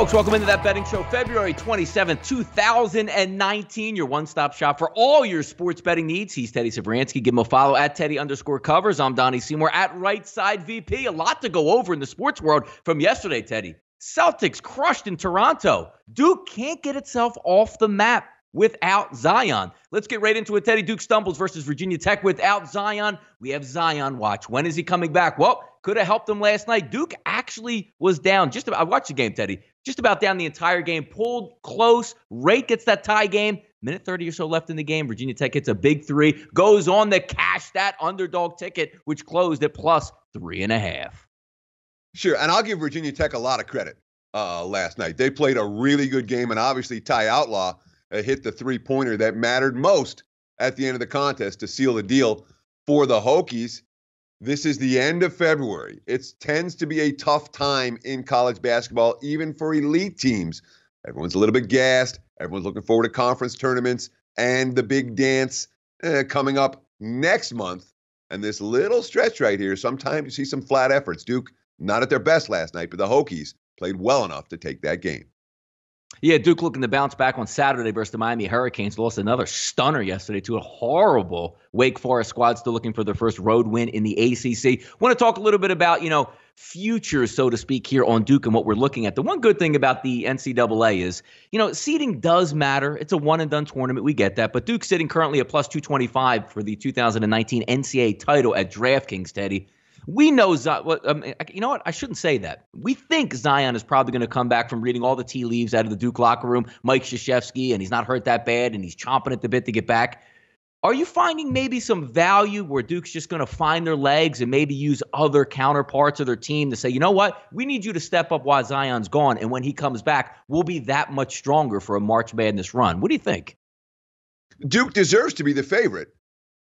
Folks, welcome into That Betting Show, February 27th, 2019, your one-stop shop for all your sports betting needs. He's Teddy Savransky. Give him a follow at Teddy_covers. I'm Donnie Seymour at Right Side VP. A lot to go over in the sports world from yesterday, Teddy. Celtics crushed in Toronto. Duke can't get itself off the map without Zion. Let's get right into it, Teddy. Duke stumbles versus Virginia Tech without Zion. We have Zion watch. When is he coming back? Well, could have helped him last night. Duke actually was down just about. I watched the game, Teddy. Just about down the entire game. Pulled close. Rate gets that tie game. Minute 30 or so left in the game. Virginia Tech hits a big three. Goes on to cash that underdog ticket, which closed at plus 3.5. Sure, and I'll give Virginia Tech a lot of credit last night. They played a really good game, and obviously Ty Outlaw hit the three-pointer that mattered most at the end of the contest to seal the deal for the Hokies. This is the end of February. It tends to be a tough time in college basketball, even for elite teams. Everyone's a little bit gassed. Everyone's looking forward to conference tournaments and the big dance coming up next month. And this little stretch right here, sometimes you see some flat efforts. Duke, not at their best last night, but the Hokies played well enough to take that game. Yeah, Duke looking to bounce back on Saturday versus the Miami Hurricanes. Lost another stunner yesterday to a horrible Wake Forest squad, still looking for their first road win in the ACC. Want to talk a little bit about, futures, so to speak, here on Duke and what we're looking at. The one good thing about the NCAA is, seeding does matter. It's a one-and-done tournament. We get that. But Duke's sitting currently at plus 225 for the 2019 NCAA title at DraftKings, Teddy. We know, you know what? I shouldn't say that. We think Zion is probably going to come back from reading all the tea leaves out of the Duke locker room, Mike Krzyzewski, and he's not hurt that bad, and he's chomping at the bit to get back. Are you finding maybe some value where Duke's just going to find their legs and maybe use other counterparts of their team to say, you know what? We need you to step up while Zion's gone, and when he comes back, we'll be that much stronger for a March Madness run. What do you think? Duke deserves to be the favorite.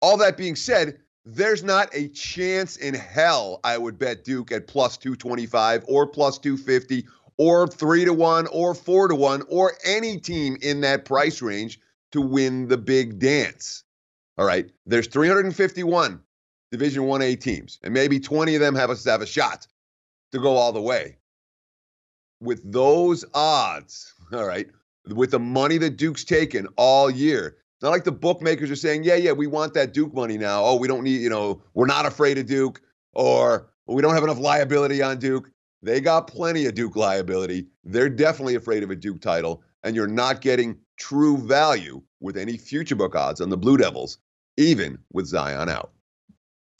All that being said, there's not a chance in hell I would bet Duke at plus 225 or plus 250 or 3-1 or 4-1 or any team in that price range to win the big dance. All right, there's 351 Division 1A teams, and maybe 20 of them have a shot to go all the way. With those odds, all right, with the money that Duke's taken all year, it's not like the bookmakers are saying, yeah, we want that Duke money now. Oh, we don't need, we're not afraid of Duke, or we don't have enough liability on Duke. They got plenty of Duke liability. They're definitely afraid of a Duke title, and you're not getting true value with any future book odds on the Blue Devils, even with Zion out.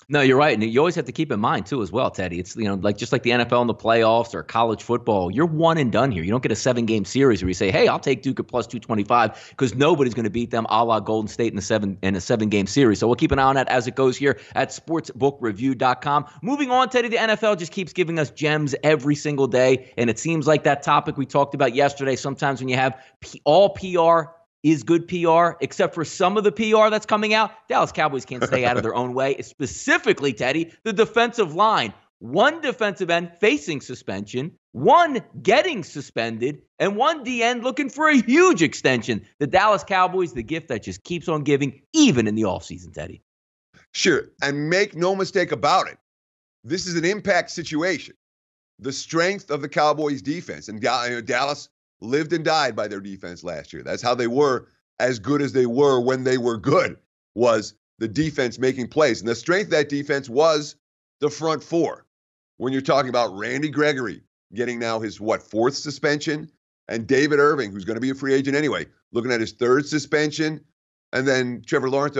No, you're right. And you always have to keep in mind, too, as well, Teddy. It's, just like the NFL in the playoffs or college football, you're one and done here. You don't get a 7-game series where you say, hey, I'll take Duke at plus 225 because nobody's going to beat them a la Golden State in a 7-game series. So we'll keep an eye on that as it goes here at sportsbookreview.com. Moving on, Teddy, the NFL just keeps giving us gems every single day. And it seems like that topic we talked about yesterday, sometimes when you have all PR is good PR, except for some of the PR that's coming out. Dallas Cowboys can't stay out of their own way, specifically, Teddy, the defensive line. One defensive end facing suspension, one getting suspended, and one D-end looking for a huge extension. The Dallas Cowboys, the gift that just keeps on giving, even in the offseason, Teddy. Sure, and make no mistake about it. This is an impact situation. The strength of the Cowboys' defense, and Dallas lived and died by their defense last year. That's how they were as good as they were when they were good, was the defense making plays. And the strength of that defense was the front four. When you're talking about Randy Gregory getting now his, fourth suspension, and David Irving, who's going to be a free agent anyway, looking at his third suspension, and then Lawrence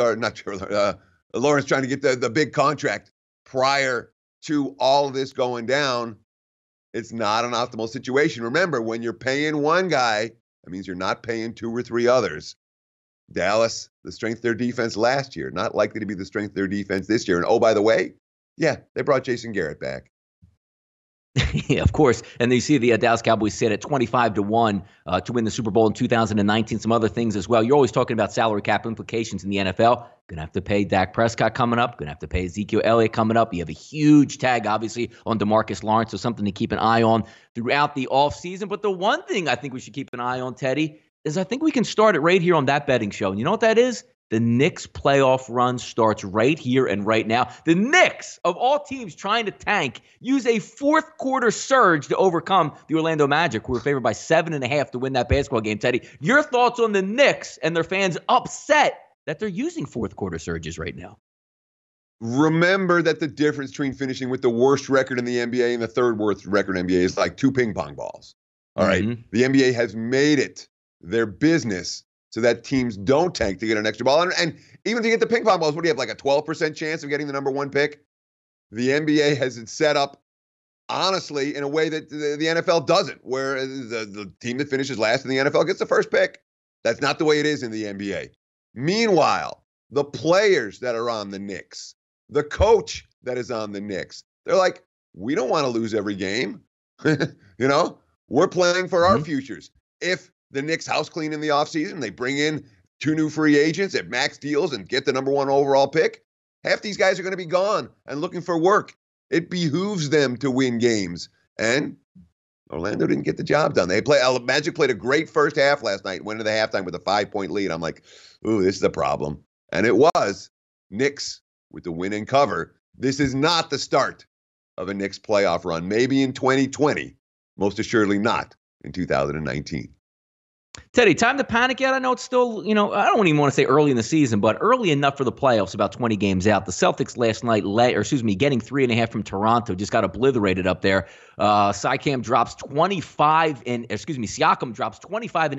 trying to get the big contract prior to all of this going down. It's not an optimal situation. Remember, when you're paying one guy, that means you're not paying two or three others. Dallas, the strength of their defense last year, not likely to be the strength of their defense this year. And oh, by the way, they brought Jason Garrett back. Yeah, of course. And you see the Dallas Cowboys sit at 25-1 to win the Super Bowl in 2019. Some other things as well. You're always talking about salary cap implications in the NFL. Going to have to pay Dak Prescott coming up. Going to have to pay Ezekiel Elliott coming up. You have a huge tag, obviously, on DeMarcus Lawrence, so something to keep an eye on throughout the offseason. But the one thing I think we should keep an eye on, Teddy, is I think we can start it right here on That Betting Show. And you know what that is? The Knicks playoff run starts right here and right now. The Knicks, of all teams trying to tank, use a fourth quarter surge to overcome the Orlando Magic, who were favored by 7.5 to win that basketball game. Teddy, your thoughts on the Knicks and their fans upset that they're using fourth quarter surges right now? Remember that the difference between finishing with the worst record in the NBA and the third worst record in the NBA is like 2 ping pong balls. All right. The NBA has made it their business so that teams don't tank to get an extra ball. And even to get the ping pong balls, what do you have, like a 12% chance of getting the number 1 pick? The NBA has it set up, honestly, in a way that the NFL doesn't, where the team that finishes last in the NFL gets the first pick. That's not the way it is in the NBA. Meanwhile, the players that are on the Knicks, the coach that is on the Knicks, they're like, we don't want to lose every game. We're playing for our futures. If the Knicks house clean in the offseason, they bring in 2 new free agents at max deals and get the number 1 overall pick, half these guys are going to be gone and looking for work. It behooves them to win games. And Orlando didn't get the job done. Magic played a great first half last night, went into the halftime with a 5-point lead. I'm like, ooh, this is a problem. And it was. Knicks with the win and cover. This is not the start of a Knicks playoff run. Maybe in 2020, most assuredly not in 2019. Teddy, time to panic yet? I know it's still, I don't even want to say early in the season, but early enough for the playoffs, about 20 games out. The Celtics last night, getting 3.5 from Toronto, just got obliterated up there. Siakam drops 25 and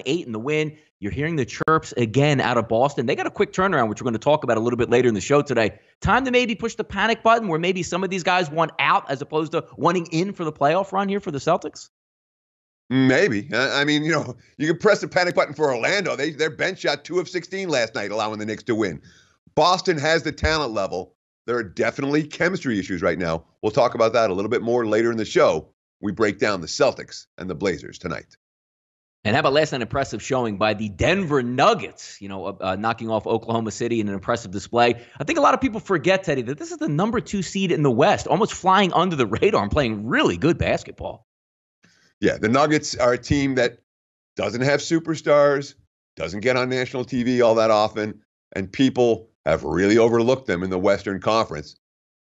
8 in the win. You're hearing the chirps again out of Boston. They got a quick turnaround, which we're going to talk about a little bit later in the show today. Time to maybe push the panic button where maybe some of these guys want out as opposed to wanting in for the playoff run here for the Celtics? Maybe. I mean, you can press the panic button for Orlando. Their bench shot 2 of 16 last night, allowing the Knicks to win. Boston has the talent level. There are definitely chemistry issues right now. We'll talk about that a little bit more later in the show. We break down the Celtics and the Blazers tonight. And how about last night, impressive showing by the Denver Nuggets, knocking off Oklahoma City in an impressive display. I think a lot of people forget, Teddy, that this is the number 2 seed in the West, almost flying under the radar and playing really good basketball. Yeah, the Nuggets are a team that doesn't have superstars, doesn't get on national TV all that often, and people have really overlooked them in the Western Conference.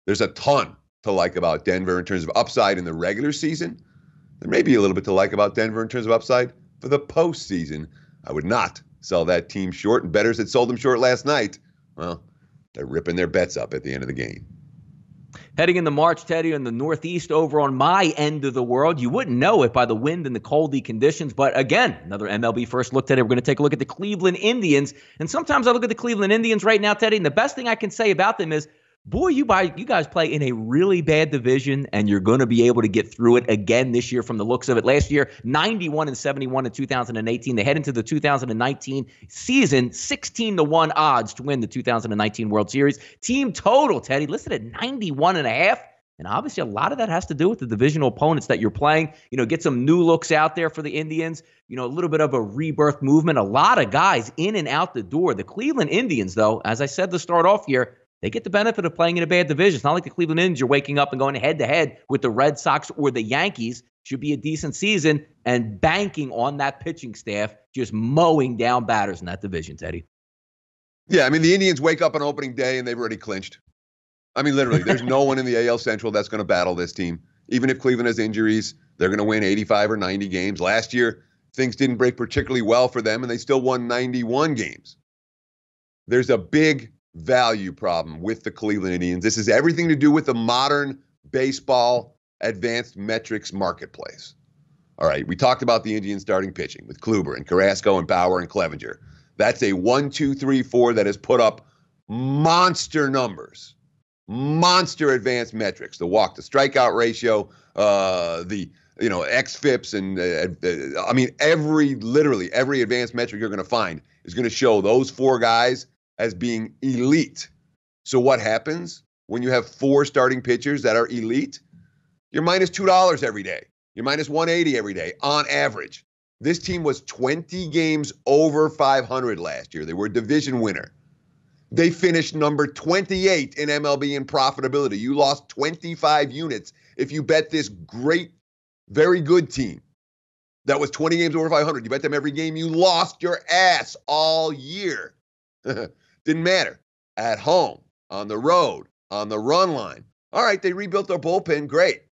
There's a ton to like about Denver in terms of upside in the regular season. There may be a little bit to like about Denver in terms of upside for the postseason. I would not sell that team short, and bettors that sold them short last night, well, they're ripping their bets up at the end of the game. Heading into March, Teddy, in the Northeast over on my end of the world. You wouldn't know it by the wind and the coldy conditions. But again, another MLB first look, Teddy. We're going to take a look at the Cleveland Indians. And sometimes I look at the Cleveland Indians right now, Teddy, and the best thing I can say about them is, boy, you guys play in a really bad division, and you're going to be able to get through it again this year from the looks of it. Last year, 91-71 in 2018. They head into the 2019 season, 16-1 odds to win the 2019 World Series. Team total, Teddy, listed at 91.5. And obviously, a lot of that has to do with the divisional opponents that you're playing. Get some new looks out there for the Indians. A little bit of a rebirth movement. A lot of guys in and out the door. The Cleveland Indians, though, as I said to start off here, they get the benefit of playing in a bad division. It's not like the Cleveland Indians are waking up and going head-to-head with the Red Sox or the Yankees. Should be a decent season, and banking on that pitching staff just mowing down batters in that division, Teddy. Yeah, I mean, the Indians wake up on opening day, and they've already clinched. I mean, literally, there's no one in the AL Central that's going to battle this team. Even if Cleveland has injuries, they're going to win 85 or 90 games. Last year, things didn't break particularly well for them, and they still won 91 games. There's a big value problem with the Cleveland Indians. This has everything to do with the modern baseball advanced metrics marketplace. All right, we talked about the Indians starting pitching with Kluber and Carrasco and Bauer and Clevenger. That's a 1, 2, 3, 4 that has put up monster numbers, monster advanced metrics. The walk to strikeout ratio, the xFIPs, and I mean literally every advanced metric you're going to find is going to show those 4 guys as being elite. So what happens when you have 4 starting pitchers that are elite? You're minus $2 every day. You're minus 180 every day on average. This team was 20 games over 500 last year. They were a division winner. They finished number 28 in MLB in profitability. You lost 25 units if you bet this great, very good team that was 20 games over 500. You bet them every game. You lost your ass all year. Didn't matter. At home, on the road, on the run line. All right, they rebuilt their bullpen. Great.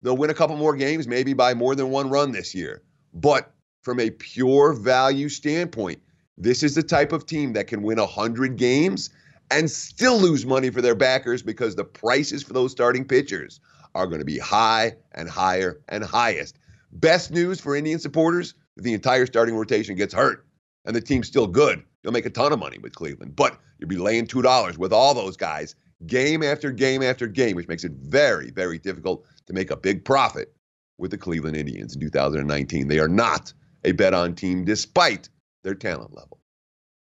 They'll win a couple more games, maybe by more than one run this year. But from a pure value standpoint, this is the type of team that can win 100 games and still lose money for their backers because the prices for those starting pitchers are going to be high and higher and highest. Best news for Indian supporters, if the entire starting rotation gets hurt and the team's still good, you'll make a ton of money with Cleveland. But you'll be laying $2 with all those guys game after game after game, which makes it very, very difficult to make a big profit with the Cleveland Indians in 2019. They are not a bet-on team despite their talent level.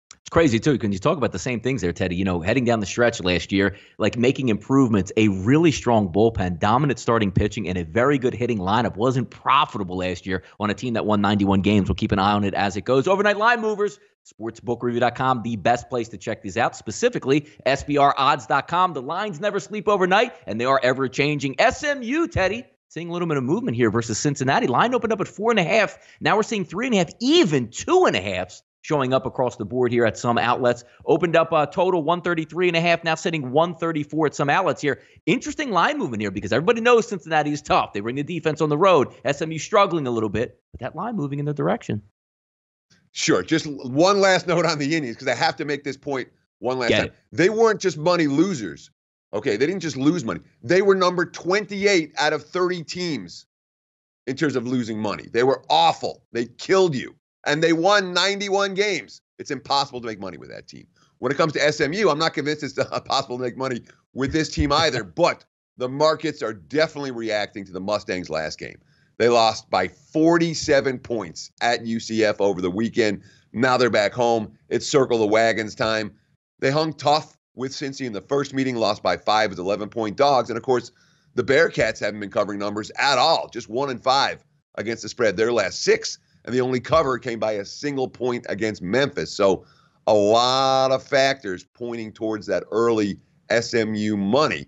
It's crazy, too, because you talk about the same things there, Teddy. You know, heading down the stretch last year, like making improvements, a really strong bullpen, dominant starting pitching, and a very good hitting lineup. Wasn't profitable last year on a team that won 91 games. We'll keep an eye on it as it goes. Overnight line movers, sportsbookreview.com, the best place to check these out. Specifically, SBRodds.com. The lines never sleep overnight, and they are ever-changing. SMU, Teddy, seeing a little bit of movement here versus Cincinnati. Line opened up at 4.5. Now we're seeing 3.5, even 2.5s. Showing up across the board here at some outlets. Opened up a total 133.5, now sitting 134 at some outlets here. Interesting line movement here because everybody knows Cincinnati is tough. They bring the defense on the road. SMU struggling a little bit, but that line moving in their direction. Sure. Just one last note on the Indians because I have to make this point one last time. They weren't just money losers. Okay, they didn't just lose money. They were number 28 out of 30 teams in terms of losing money. They were awful. They killed you. And they won 91 games. It's impossible to make money with that team. When it comes to SMU, I'm not convinced it's possible to make money with this team either, but the markets are definitely reacting to the Mustangs' last game. They lost by 47 points at UCF over the weekend. Now they're back home. It's circle the wagons time. They hung tough with Cincy in the first meeting, lost by 5 as 11-point dogs. And, of course, the Bearcats haven't been covering numbers at all, just 1-5 against the spread their last 6. And the only cover came by a single point against Memphis. So a lot of factors pointing towards that early SMU money.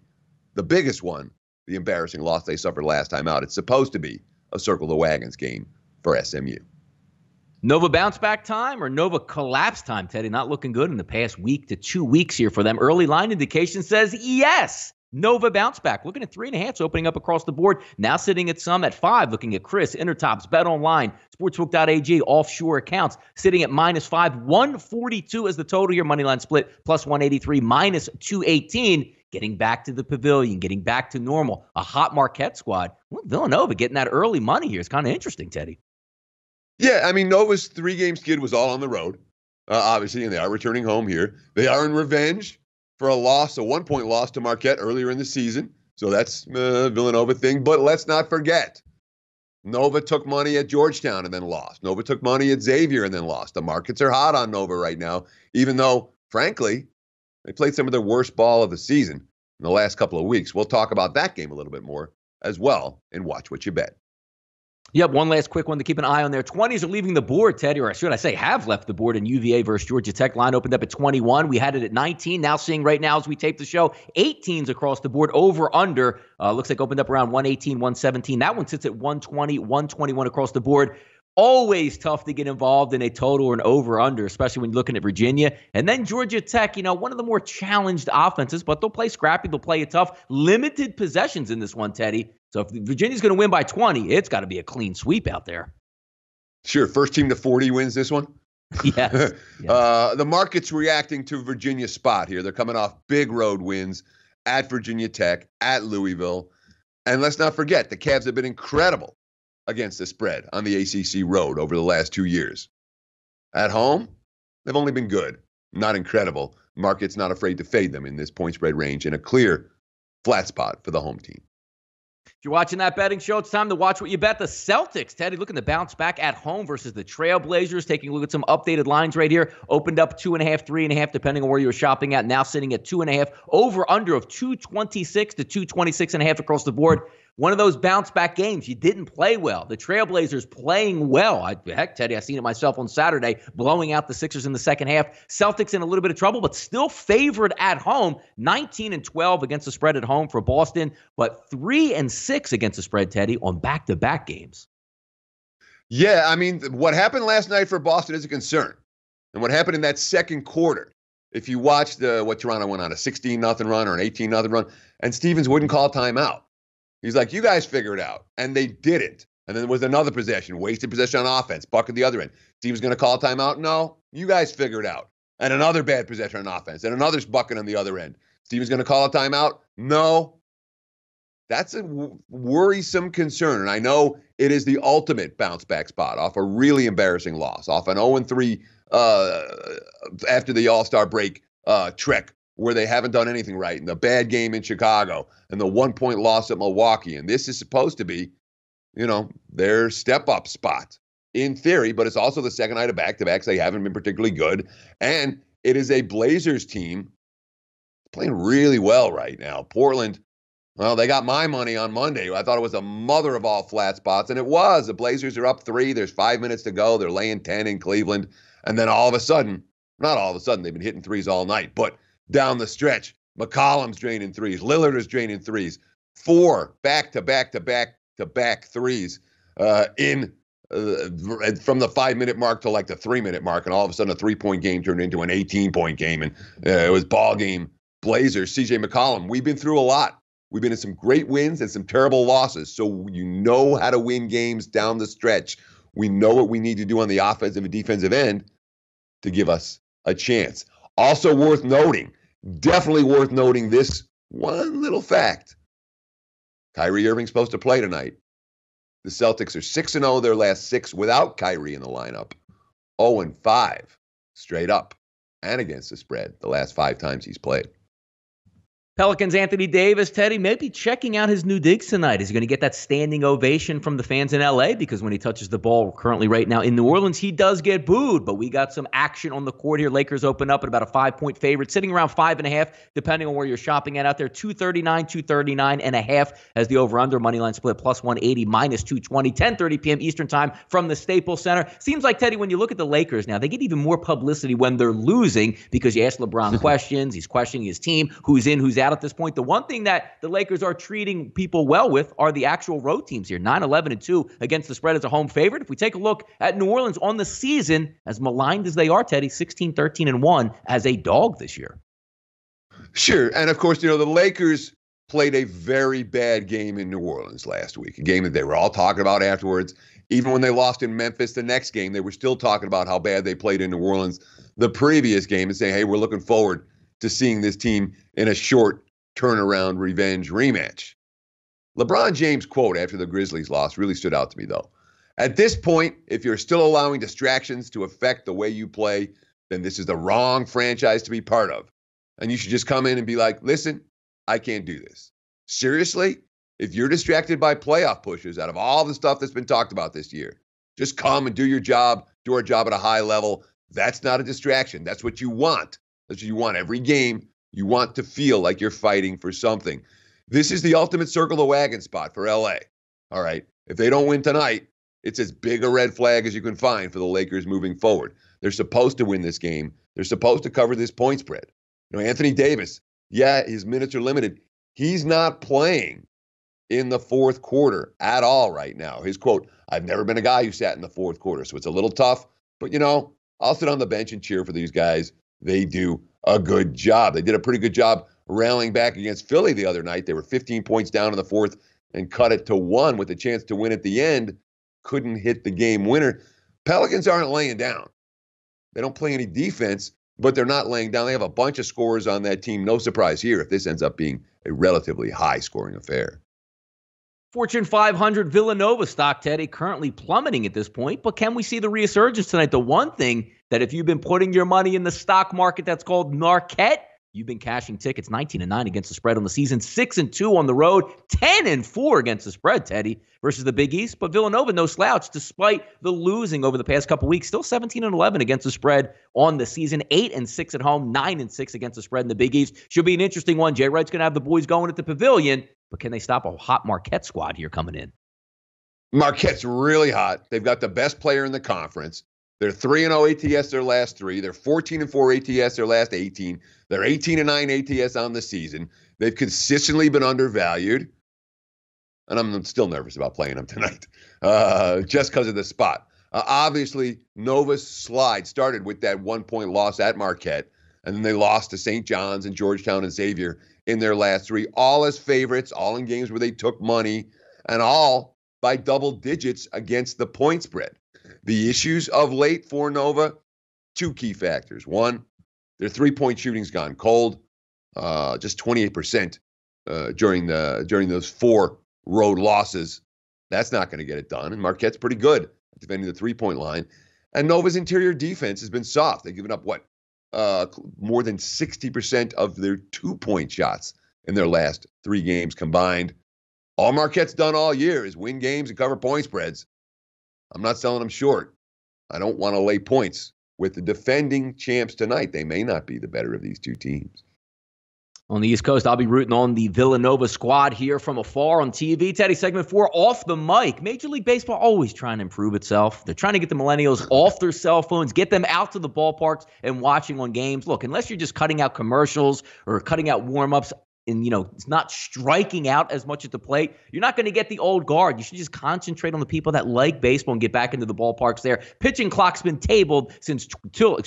The biggest one, the embarrassing loss they suffered last time out. It's supposed to be a circle the wagons game for SMU. Nova bounce back time or Nova collapse time, Teddy? Not looking good in the past week to 2 weeks here for them. Early line indication says yes. Nova bounce back. Looking at 3.5s opening up across the board. Now sitting at some at 5. Looking at Chris, Intertops, Bet Online, Sportsbook.ag, offshore accounts. Sitting at -5. 142 as the total here. Moneyline split plus 183, -218. Getting back to the pavilion. Getting back to normal. A hot Marquette squad. Well, Villanova getting that early money here. It's kind of interesting, Teddy. Yeah, I mean, Nova's 3-game skid was all on the road, obviously, and they are returning home here. They are in revenge for a 1-point loss to Marquette earlier in the season. So that's a Villanova thing. But let's not forget, Nova took money at Georgetown and then lost. Nova took money at Xavier and then lost. The markets are hot on Nova right now, even though, frankly, they played some of their worst ball of the season in the last couple of weeks. We'll talk about that game a little bit more as well and watch what you bet. Yep, one last quick one to keep an eye on there. 20s are leaving the board, Teddy, or should I say have left the board in UVA versus Georgia Tech. Line opened up at 21. We had it at 19. Now seeing right now as we tape the show, 18s across the board, over, under. Looks like opened up around 118, 117. That one sits at 120, 121 across the board. Always tough to get involved in a total or an over-under, especially when you're looking at Virginia. And then Georgia Tech, one of the more challenged offenses, but they'll play scrappy, they'll play it tough. Limited possessions in this one, Teddy. So if Virginia's going to win by 20, it's got to be a clean sweep out there. Sure, first team to 40 wins this one. Yes. The market's reacting to Virginia's spot here. They're coming off big road wins at Virginia Tech, at Louisville. And let's not forget, the Cavs have been incredible against the spread on the ACC road over the last 2 years. At home, they've only been good, not incredible. Market's not afraid to fade them in this point spread range in a clear flat spot for the home team. If you're watching that betting show, it's time to watch what you bet. The Celtics, Teddy, looking to bounce back at home versus the Trailblazers. Taking a look at some updated lines right here. Opened up 2.5, 3.5, depending on where you're shopping at. Now sitting at 2.5. Over under of 226 to 226.5 across the board. One of those bounce back games. You didn't play well. The Trailblazers playing well. Heck, Teddy, I seen it myself on Saturday, blowing out the Sixers in the second half. Celtics in a little bit of trouble, but still favored at home. 19-12 against the spread at home for Boston, but 3-6 against the spread, Teddy, on back-to-back games. Yeah, I mean, what happened last night for Boston is a concern. And what happened in that second quarter if you watched what Toronto went on, a 16-0 run or an 18-0 run, and Stevens wouldn't call timeout. He's like, you guys figure it out. And they didn't. And then there was another possession, wasted possession on offense, buck at the other end. Stevens going to call timeout? No, you guys figure it out. And another bad possession on offense, and another bucket on the other end. Stevens going to call a timeout? No. That's a worrisome concern. And I know it is the ultimate bounce back spot off a really embarrassing loss, off an 0-3 after the All-Star break trek where they haven't done anything right, and the bad game in Chicago, and the 1-point loss at Milwaukee. And this is supposed to be, their step-up spot in theory, but it's also the second night of back-to-backs. They haven't been particularly good. And it is a Blazers team playing really well right now. Portland, well, they got my money on Monday. I thought it was a mother of all flat spots, and it was. The Blazers are up 3. There's 5 minutes to go. They're laying 10 in Cleveland. And then all of a sudden, not all of a sudden, they've been hitting threes all night, but down the stretch, McCollum's draining threes. Lillard is draining threes. 4 back-to-back threes from the 5-minute mark to like the 3-minute mark, and all of a sudden a 3-point game turned into an 18-point game, and it was ball game Blazers. CJ McCollum, we've been through a lot. We've been in some great wins and some terrible losses, so you know how to win games down the stretch. We know what we need to do on the offensive and defensive end to give us a chance. Also worth noting, definitely worth noting this one little fact. Kyrie Irving's supposed to play tonight. The Celtics are 6-0 their last 6 without Kyrie in the lineup. 0-5 straight up and against the spread the last 5 times he's played. Pelicans Anthony Davis, Teddy, maybe checking out his new digs tonight. Is he going to get that standing ovation from the fans in L.A.? Because when he touches the ball currently right now in New Orleans, he does get booed. But we got some action on the court here. Lakers open up at about a 5-point favorite, sitting around 5.5, depending on where you're shopping at out there. 239.5 as the over-under money line split, plus 180, minus 220, 10:30 p.m. Eastern time from the Staples Center. Seems like, Teddy, when you look at the Lakers now, they get even more publicity when they're losing because you ask LeBron questions. He's questioning his team, who's in, who's out at this point. The one thing that the Lakers are treating people well with are the actual road teams here. 9-11-2 against the spread as a home favorite. If we take a look at New Orleans on the season, as maligned as they are, Teddy, 16-13-1 as a dog this year. Sure. And of course, the Lakers played a very bad game in New Orleans last week, a game that they were all talking about afterwards. Even when they lost in Memphis the next game, they were still talking about how bad they played in New Orleans the previous game and saying, hey, we're looking forward to seeing this team in a short turnaround revenge rematch. LeBron James' quote after the Grizzlies loss really stood out to me, though. At this point, if you're still allowing distractions to affect the way you play, then this is the wrong franchise to be part of. And you should just come in and be like, listen, I can't do this. Seriously, if you're distracted by playoff pushes out of all the stuff that's been talked about this year, just come and do your job, do our job at a high level. That's not a distraction. That's what you want. That's what you want every game. You want to feel like you're fighting for something. This is the ultimate circle the wagon spot for LA. All right. If they don't win tonight, it's as big a red flag as you can find for the Lakers moving forward. They're supposed to win this game. They're supposed to cover this point spread. Anthony Davis, yeah, his minutes are limited. He's not playing in the fourth quarter at all right now. His quote, I've never been a guy who sat in the fourth quarter, so it's a little tough. But, I'll sit on the bench and cheer for these guys. They do a good job. They did a pretty good job rallying back against Philly the other night. They were 15 points down in the fourth and cut it to 1 with a chance to win at the end. Couldn't hit the game winner. Pelicans aren't laying down. They don't play any defense, but they're not laying down. They have a bunch of scorers on that team. No surprise here if this ends up being a relatively high-scoring affair. Fortune 500 Villanova stock, Teddy, currently plummeting at this point, but can we see the resurgence tonight? The one thing that if you've been putting your money in the stock market that's called Marquette, you've been cashing tickets. 19-9 against the spread on the season, 6-2 on the road, 10-4 against the spread, Teddy, versus the Big East. But Villanova, no slouch, despite the losing over the past couple weeks, still 17-11 against the spread on the season, 8-6 at home, 9-6 against the spread in the Big East. Should be an interesting one. Jay Wright's going to have the boys going at the Pavilion, but can they stop a hot Marquette squad here coming in? Marquette's really hot. They've got the best player in the conference. They're 3-0 ATS their last 3. They're 14-4 ATS their last 18. They're 18-9 ATS on the season. They've consistently been undervalued. And I'm still nervous about playing them tonight just because of the spot. Obviously, Nova's slide started with that 1-point loss at Marquette. And then they lost to St. John's and Georgetown and Xavier in their last 3, all as favorites, all in games where they took money, and all by double digits against the point spread. The issues of late for Nova, 2 key factors. One, their three-point shooting's gone cold, just 28% during those 4 road losses. That's not going to get it done. And Marquette's pretty good at defending the three-point line. And Nova's interior defense has been soft. They've given up, more than 60% of their 2-point shots in their last 3 games combined. All Marquette's done all year is win games and cover point spreads. I'm not selling them short. I don't want to lay points with the defending champs tonight. They may not be the better of these 2 teams. On the East Coast, I'll be rooting on the Villanova squad here from afar on TV. Teddy, segment 4, off the mic. Major League Baseball always trying to improve itself. They're trying to get the millennials off their cell phones, get them out to the ballparks and watching on games. Look, unless you're just cutting out commercials or cutting out warm-ups and, it's not striking out as much at the plate, you're not going to get the old guard. You should just concentrate on the people that like baseball and get back into the ballparks there. Pitching clock's been tabled till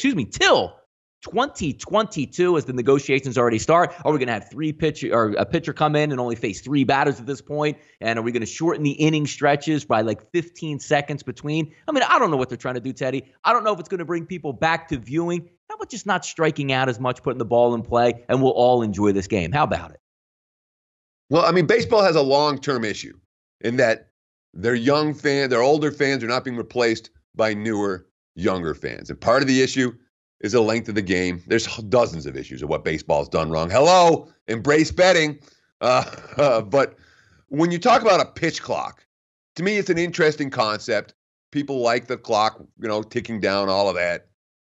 2022 as the negotiations already start. Are we going to have a pitcher come in and only face 3 batters at this point? And are we going to shorten the inning stretches by 15 seconds between? I mean, I don't know what they're trying to do, Teddy. I don't know if it's going to bring people back to viewing. How about just not striking out as much, putting the ball in play, and we'll all enjoy this game? How about it? Well, I mean, baseball has a long-term issue in that their older fans are not being replaced by newer, younger fans. And part of the issue is the length of the game. There's dozens of issues of what baseball's done wrong. Hello, embrace betting. But when you talk about a pitch clock, to me, it's an interesting concept. People like the clock, ticking down, all of that.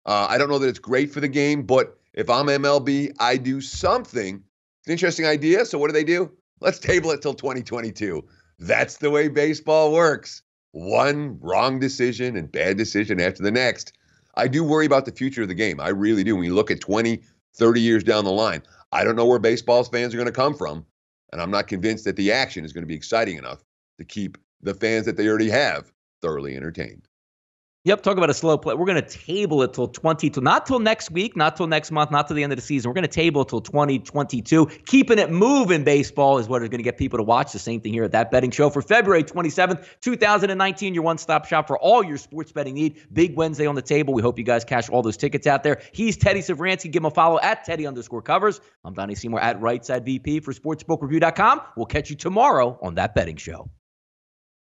I don't know that it's great for the game, but if I'm MLB, I do something. It's an interesting idea. So what do? Let's table it till 2022. That's the way baseball works. One wrong decision and bad decision after the next. I do worry about the future of the game. I really do. When you look at 20, 30 years down the line, I don't know where baseball's fans are going to come from. And I'm not convinced that the action is going to be exciting enough to keep the fans that they already have thoroughly entertained. Yep, talk about a slow play. We're going to table it till not till next week, not till next month, not till the end of the season. We're going to table it till 2022. Keeping it moving baseball is what is going to get people to watch. The same thing here at That Betting Show for February 27th, 2019, your one-stop shop for all your sports betting need. Big Wednesday on the table. We hope you guys cash all those tickets out there. He's Teddy Severansky. Give him a follow at Teddy_covers. I'm Donnie Seymour at RightSideVP for SportsBookReview.com. We'll catch you tomorrow on That Betting Show.